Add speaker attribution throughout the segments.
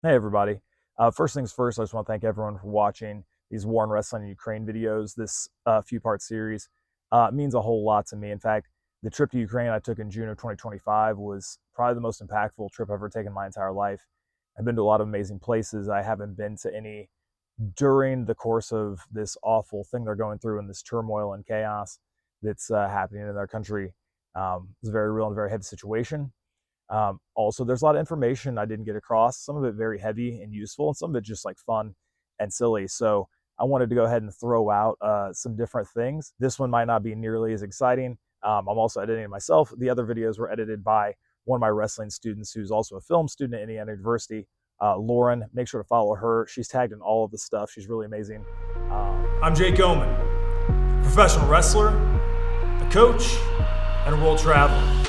Speaker 1: Hey everybody. First things first, I just want to thank everyone for watching these War and Wrestling in Ukraine videos. This few-part series means a whole lot to me. In fact, the trip to Ukraine I took in June of 2025 was probably the most impactful trip I've ever taken in my entire life. I've been to a lot of amazing places. I haven't been to any during the course of this awful thing they're going through and this turmoil and chaos that's happening in their country. It's a very real and very heavy situation. Also, there's a lot of information I didn't get across, some of it very heavy and useful, and some of it just like fun and silly. So I wanted to go ahead and throw out some different things. This one might not be nearly as exciting. I'm also editing it myself. The other videos were edited by one of my wrestling students who's also a film student at Indiana University, Lauren. Make sure to follow her. She's tagged in all of the stuff. She's really amazing.
Speaker 2: I'm Jake Omen, professional wrestler, a coach, and a world traveler.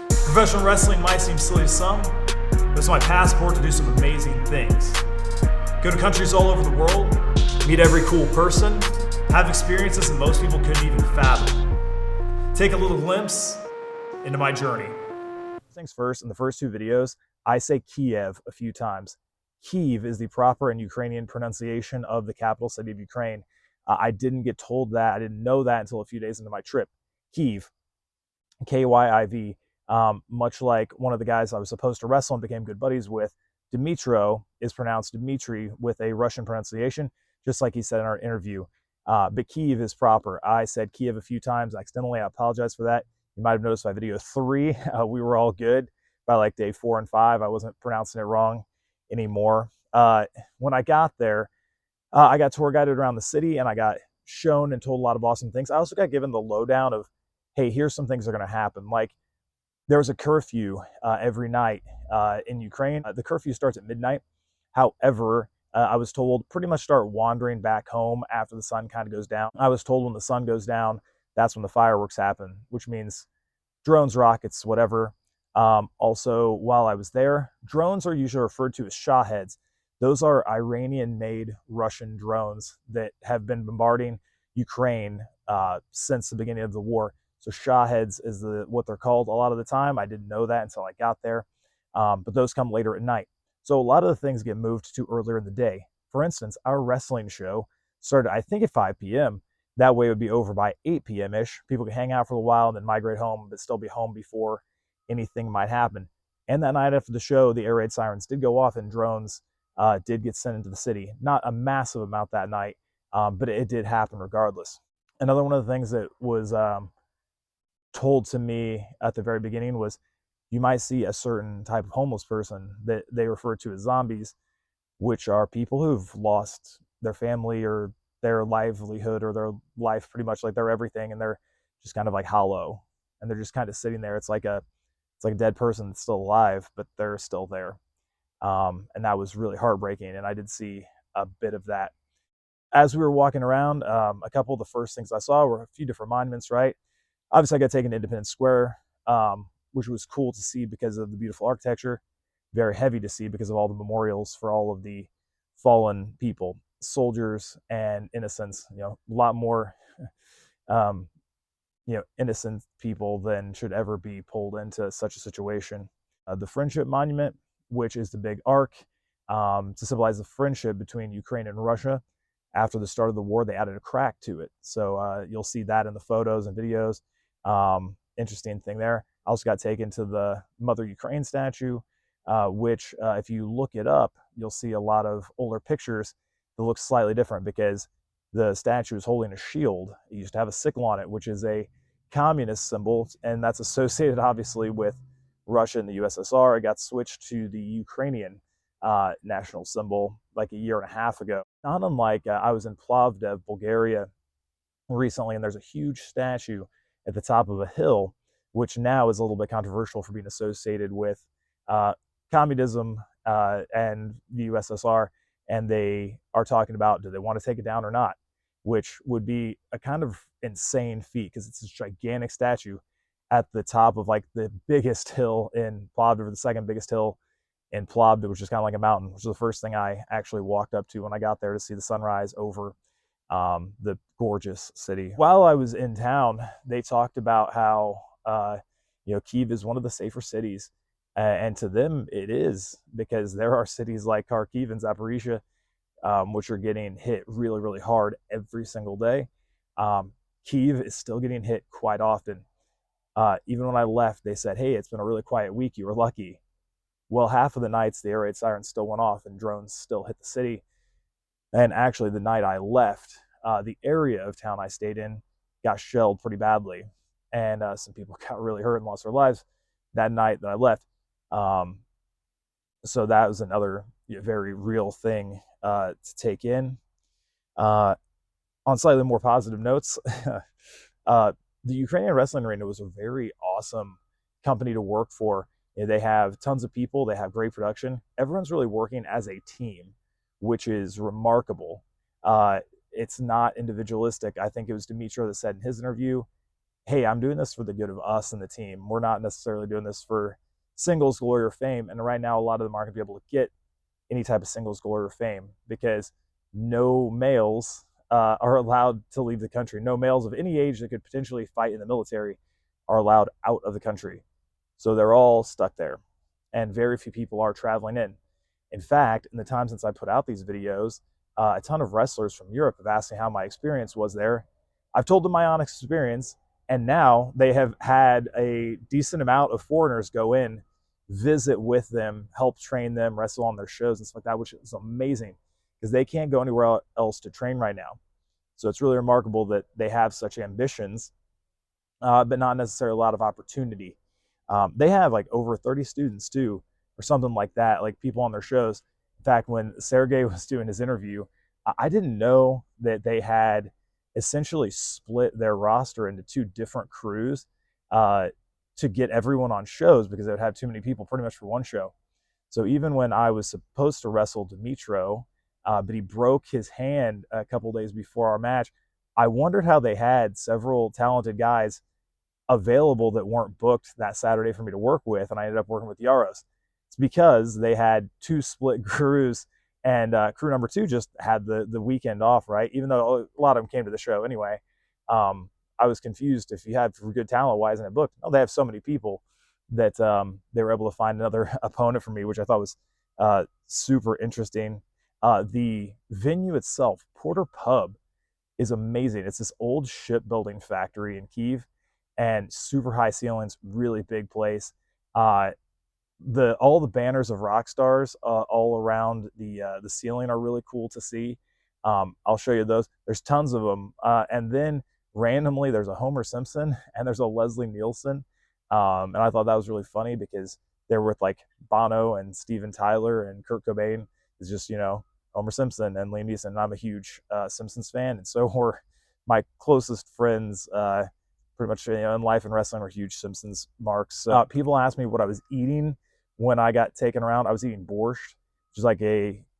Speaker 2: Professional wrestling might seem silly to some, but it's my passport to do some amazing things. Go to countries all over the world, meet every cool person, have experiences that most people couldn't even fathom. Take a little glimpse into my journey.
Speaker 1: Things first, in the first two videos, I say Kyiv a few times. Kyiv is the proper and Ukrainian pronunciation of the capital city of Ukraine. I didn't get told that. I didn't know that until a few days into my trip. Kyiv, Kyiv. Much like one of the guys I was supposed to wrestle and became good buddies with, Dimitro is pronounced Dmitry with a Russian pronunciation, just like he said in our interview. But Kyiv is proper. I said Kyiv a few times accidentally. I apologize for that. You might have noticed by video 3, we were all good. By like day 4 and 5, I wasn't pronouncing it wrong anymore. When I got there, I got tour guided around the city and I got shown and told a lot of awesome things. I also got given the lowdown of, hey, here's some things that are going to happen. Like, there was a curfew every night in Ukraine. The curfew starts at midnight. However, I was told pretty much start wandering back home after the sun kind of goes down. I was told when the sun goes down, that's when the fireworks happen, which means drones, rockets, whatever. Also, while I was there, drones are usually referred to as Shaheds. Those are Iranian-made Russian drones that have been bombarding Ukraine since the beginning of the war. So Shaheds is what they're called a lot of the time. I didn't know that until I got there. But those come later at night. So a lot of the things get moved to earlier in the day. For instance, our wrestling show started, I think, at 5 p.m. That way it would be over by 8 p.m.-ish. People could hang out for a while and then migrate home, but still be home before anything might happen. And that night after the show, the air raid sirens did go off and drones did get sent into the city. Not a massive amount that night, but it did happen regardless. Another one of the things that was told to me at the very beginning was you might see a certain type of homeless person that they refer to as zombies, which are people who've lost their family or their livelihood or their life, pretty much like their everything, and they're just kind of like hollow and they're just kind of sitting there. It's like a dead person that's still alive, but they're still there. And that was really heartbreaking, and I did see a bit of that as we were walking around. A couple of the first things I saw were a few different monuments, right? Obviously, I got taken to Independence Square, which was cool to see because of the beautiful architecture, very heavy to see because of all the memorials for all of the fallen people, soldiers and innocents. A lot more, um, innocent people than should ever be pulled into such a situation. The Friendship Monument, which is the big arc to symbolize the friendship between Ukraine and Russia. After the start of the war, they added a crack to it. So you'll see that in the photos and videos. Interesting thing there. I also got taken to the Mother Ukraine statue, which if you look it up, you'll see a lot of older pictures that look slightly different because the statue is holding a shield. It used to have a sickle on it, which is a communist symbol, and that's associated obviously with Russia and the USSR. It got switched to the Ukrainian national symbol like a year and a half ago. Not unlike I was in Plovdiv, Bulgaria recently, and there's a huge statue at the top of a hill, which now is a little bit controversial for being associated with communism and the USSR, and they are talking about, do they want to take it down or not, which would be a kind of insane feat because it's this gigantic statue at the top of like the biggest hill in Plovdiv, or the second biggest hill in Plovdiv, which is kind of like a mountain, which was the first thing I actually walked up to when I got there to see the sunrise over the gorgeous city. While I was in town, they talked about how Kyiv is one of the safer cities And to them, it is, because there are cities like Kharkiv and Zaporizhia, which are getting hit really, really hard every single day. Um, Kyiv is still getting hit quite often. Even when I left, they said, "Hey, it's been a really quiet week. You were lucky." Well, half of the nights the air raid sirens still went off and drones still hit the city. And actually, the night I left, the area of town I stayed in got shelled pretty badly, and some people got really hurt and lost their lives that night that I left. Um, so that was another very real thing to take in. Uh, on slightly more positive notes, uh, the Ukrainian wrestling arena was a very awesome company to work for. They have tons of people, they have great production. Everyone's really working as a team, which is remarkable. It's not individualistic. I think it was Dimitro that said in his interview, "Hey, I'm doing this for the good of us and the team. We're not necessarily doing this for singles glory or fame." And right now, a lot of them aren't going to be able to get any type of singles glory or fame because no males are allowed to leave the country. No males of any age that could potentially fight in the military are allowed out of the country. So they're all stuck there. And very few people are traveling in. In fact, in the time since I put out these videos, a ton of wrestlers from Europe have asked me how my experience was there. I've told them my honest experience, and now they have had a decent amount of foreigners go in, visit with them, help train them, wrestle on their shows and stuff like that, which is amazing because they can't go anywhere else to train right now. So it's really remarkable that they have such ambitions, but not necessarily a lot of opportunity. They have like over 30 students too, or something like that, like people on their shows. In fact, when Sergey was doing his interview, I didn't know that they had essentially split their roster into two different crews uh, to get everyone on shows because they would have too many people pretty much for one show. So even when I was supposed to wrestle Dimitro, but he broke his hand a couple days before our match, I wondered how they had several talented guys available that weren't booked that Saturday for me to work with, and I ended up working with Yaros. It's because they had two split crews, and crew number two just had the weekend off, right? Even though a lot of them came to the show anyway. I was confused. If you had for good talent, why isn't it booked? Oh, they have so many people that they were able to find another opponent for me, which I thought was super interesting. The venue itself, Porter Pub, is amazing. It's this old shipbuilding factory in Kyiv, and super high ceilings, really big place. Uh, the all the banners of rock stars all around the ceiling are really cool to see. I'll show you those. There's tons of them, and then randomly there's a Homer Simpson and there's a Leslie Nielsen, and I thought that was really funny because they're with like Bono and Steven Tyler and Kurt Cobain is just Homer Simpson and Liam Neeson. And I'm a huge Simpsons fan, and so were my closest friends. Pretty much in life and wrestling are huge Simpsons marks. So people ask me what I was eating when I got taken around. I was eating borscht, which is like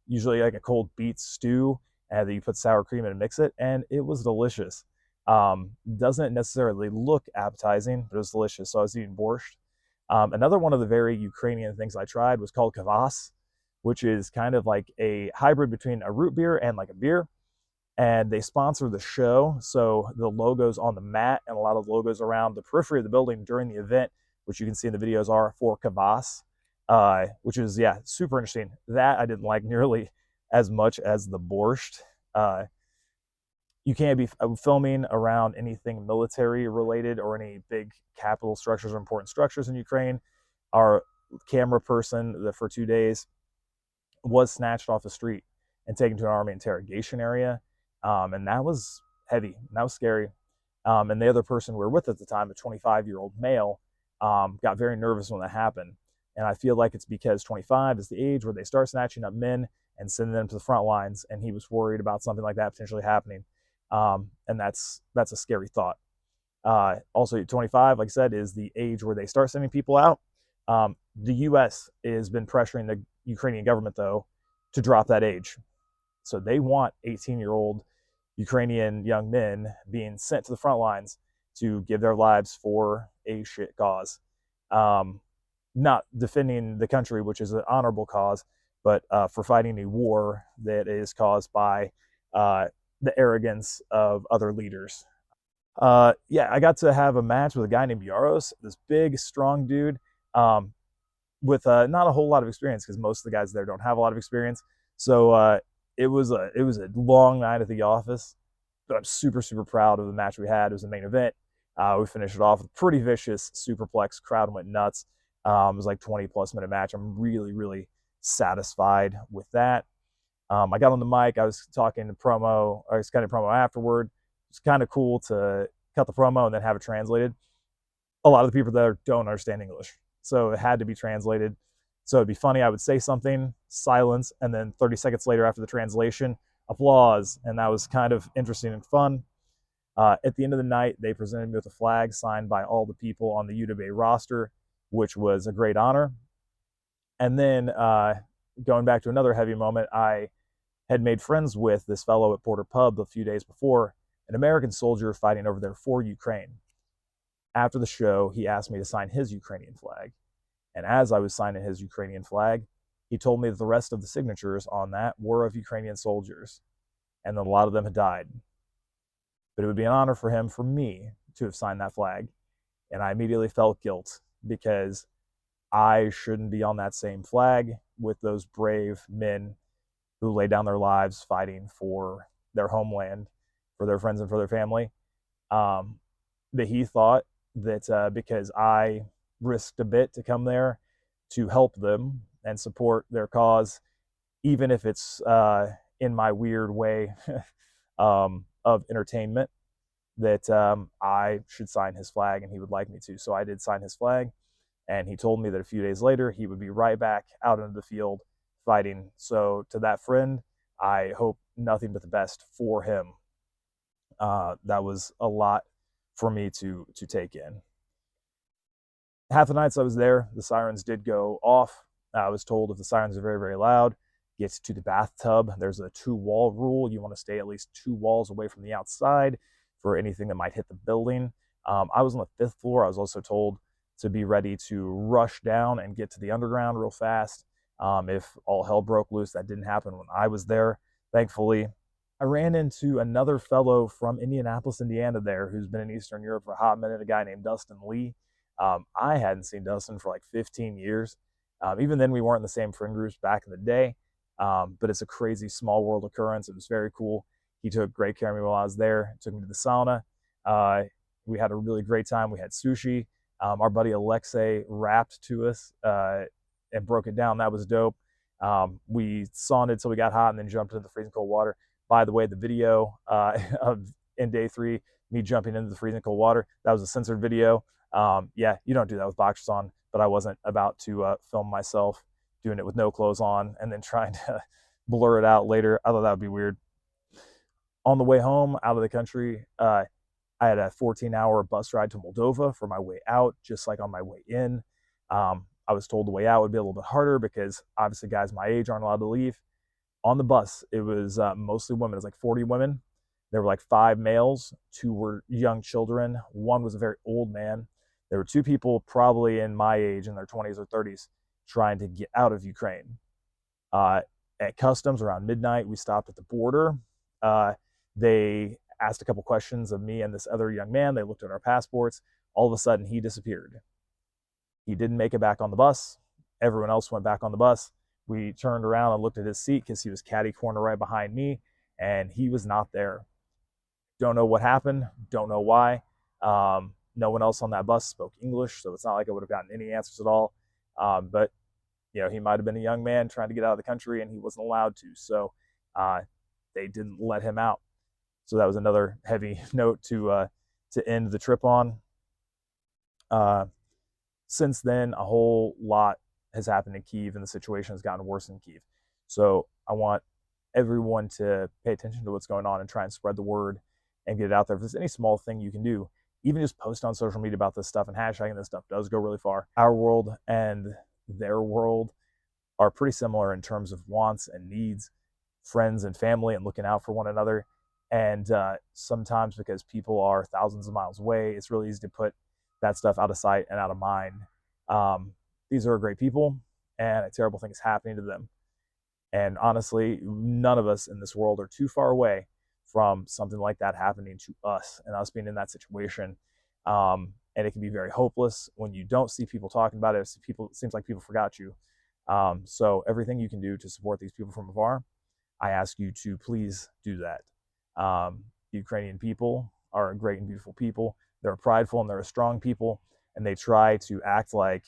Speaker 1: usually like a cold beet stew, and then you put sour cream in and mix it, and it was delicious. Doesn't necessarily look appetizing, but it was delicious. So I was eating borscht. Another one of the very Ukrainian things I tried was called kvass, which is kind of like a hybrid between a root beer and like a beer. And they sponsor the show, so the logos on the mat and a lot of logos around the periphery of the building during the event, which you can see in the videos, are for kvass, which is super interesting. That I didn't like nearly as much as the borscht. You can't be filming around anything military related or any big capital structures or important structures in Ukraine. Our camera person for 2 days was snatched off the street and taken to an army interrogation area. And that was heavy. That was scary. And the other person we were with at the time, a 25-year-old male, got very nervous when that happened. And I feel like it's because 25 is the age where they start snatching up men and sending them to the front lines. And he was worried about something like that potentially happening. And that's a scary thought. Also, 25, like I said, is the age where they start sending people out. The U.S. has been pressuring the Ukrainian government, though, to drop that age. So they want 18-year-old Ukrainian young men being sent to the front lines to give their lives for a shit cause. Not defending the country, which is an honorable cause, but for fighting a war that is caused by the arrogance of other leaders. I got to have a match with a guy named Yaros, this big, strong dude. with not a whole lot of experience because most of the guys there don't have a lot of experience. So it was a long night at the office, but I'm super super proud of the match we had. It was the main event. We finished it off with a pretty vicious superplex. Crowd went nuts. It was like 20+ minute match. I'm really really satisfied with that. I got on the mic. I was talking to promo. I was cutting promo afterward. It's kind of cool to cut the promo and then have it translated. A lot of the people there don't understand English, so it had to be translated. So it'd be funny. I would say something, silence, and then 30 seconds later, after the translation, applause, and that was kind of interesting and fun. At the end of the night, they presented me with a flag signed by all the people on the UWA roster, which was a great honor. And then going back to another heavy moment, I had made friends with this fellow at Porter Pub a few days before, an American soldier fighting over there for Ukraine. After the show, he asked me to sign his Ukrainian flag. And as I was signing his Ukrainian flag, he told me that the rest of the signatures on that were of Ukrainian soldiers, and that a lot of them had died. But it would be an honor for him, for me, to have signed that flag. And I immediately felt guilt because I shouldn't be on that same flag with those brave men who laid down their lives fighting for their homeland, for their friends and for their family. That he thought that because I risked a bit to come there to help them and support their cause, even if it's in my weird way of entertainment, that I should sign his flag and he would like me to. So I did sign his flag, and he told me that a few days later he would be right back out into the field fighting. So to that friend, I hope nothing but the best for him. That was a lot for me to take in. Half the nights I was there, the sirens did go off. I was told if the sirens are very, very loud, get to the bathtub. There's a 2-wall rule. You want to stay at least 2 walls away from the outside for anything that might hit the building. I was on the 5th floor. I was also told to be ready to rush down and get to the underground real fast if all hell broke loose. That didn't happen when I was there, thankfully. I ran into another fellow from Indianapolis, Indiana there, who's been in Eastern Europe for a hot minute, a guy named Dustin Lee. I hadn't seen Dustin for like 15 years. Even then, we weren't in the same friend groups back in the day, but it's a crazy small world occurrence. It was very cool. He took great care of me while I was there, took me to the sauna. We had a really great time. We had sushi. Our buddy Alexei rapped to us and broke it down. That was dope. We saunted till we got hot and then jumped into the freezing cold water. By the way, the video of in day 3, me jumping into the freezing cold water, that was a censored video. Yeah, you don't do that with boxers on, but I wasn't about to film myself doing it with no clothes on and then trying to blur it out later. I thought that would be weird. On the way home out of the country, I had a 14-hour bus ride to Moldova for my way out, just like on my way in. I was told the way out would be a little bit harder because obviously guys my age aren't allowed to leave. On the bus, it was mostly women. It was like 40 women. There were like 5 males, 2 were young children, 1 was a very old man. There were 2 people probably in my age, in their 20s or 30s, trying to get out of Ukraine. At customs around midnight, we stopped at the border. They asked a couple questions of me and this other young man. They looked at our passports. All of a sudden, he disappeared. He didn't make it back on the bus. Everyone else went back on the bus. We turned around and looked at his seat because he was catty corner right behind me, and he was not there. Don't know what happened. Don't know why. No one else on that bus spoke English, so it's not like I would have gotten any answers at all. But he might have been a young man trying to get out of the country, and he wasn't allowed to. So they didn't let him out. So that was another heavy note to end the trip on. Since then, a whole lot has happened in Kyiv, and the situation has gotten worse in Kyiv. So I want everyone to pay attention to what's going on and try and spread the word and get it out there. If there's any small thing you can do, even just post on social media about this stuff, and hashtagging this stuff does go really far. Our world and their world are pretty similar in terms of wants and needs, friends and family, and looking out for one another. And sometimes because people are thousands of miles away, it's really easy to put that stuff out of sight and out of mind. These are great people, and a terrible thing is happening to them. And honestly, none of us in this world are too far away from something like that happening to us and us being in that situation. and it can be very hopeless when you don't see people talking about it. It seems like people forgot you. So everything you can do to support these people from afar, I ask you to please do that. The Ukrainian people are a great and beautiful people. They're a prideful and they're a strong people, and they try to act like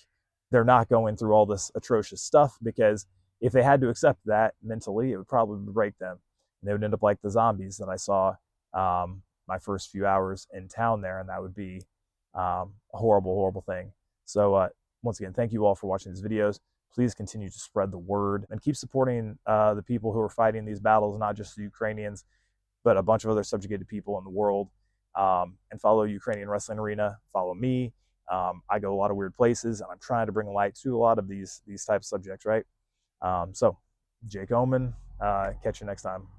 Speaker 1: they're not going through all this atrocious stuff, because if they had to accept that mentally, it would probably break them. And they would end up like the zombies that I saw my first few hours in town there, and that would be a horrible, horrible thing. So once again, thank you all for watching these videos. Please continue to spread the word and keep supporting the people who are fighting these battles, not just the Ukrainians, but a bunch of other subjugated people in the world. And follow Ukrainian Wrestling Arena. Follow me. I go a lot of weird places, and I'm trying to bring light to a lot of these types of subjects, right? So, Jake Omen, catch you next time.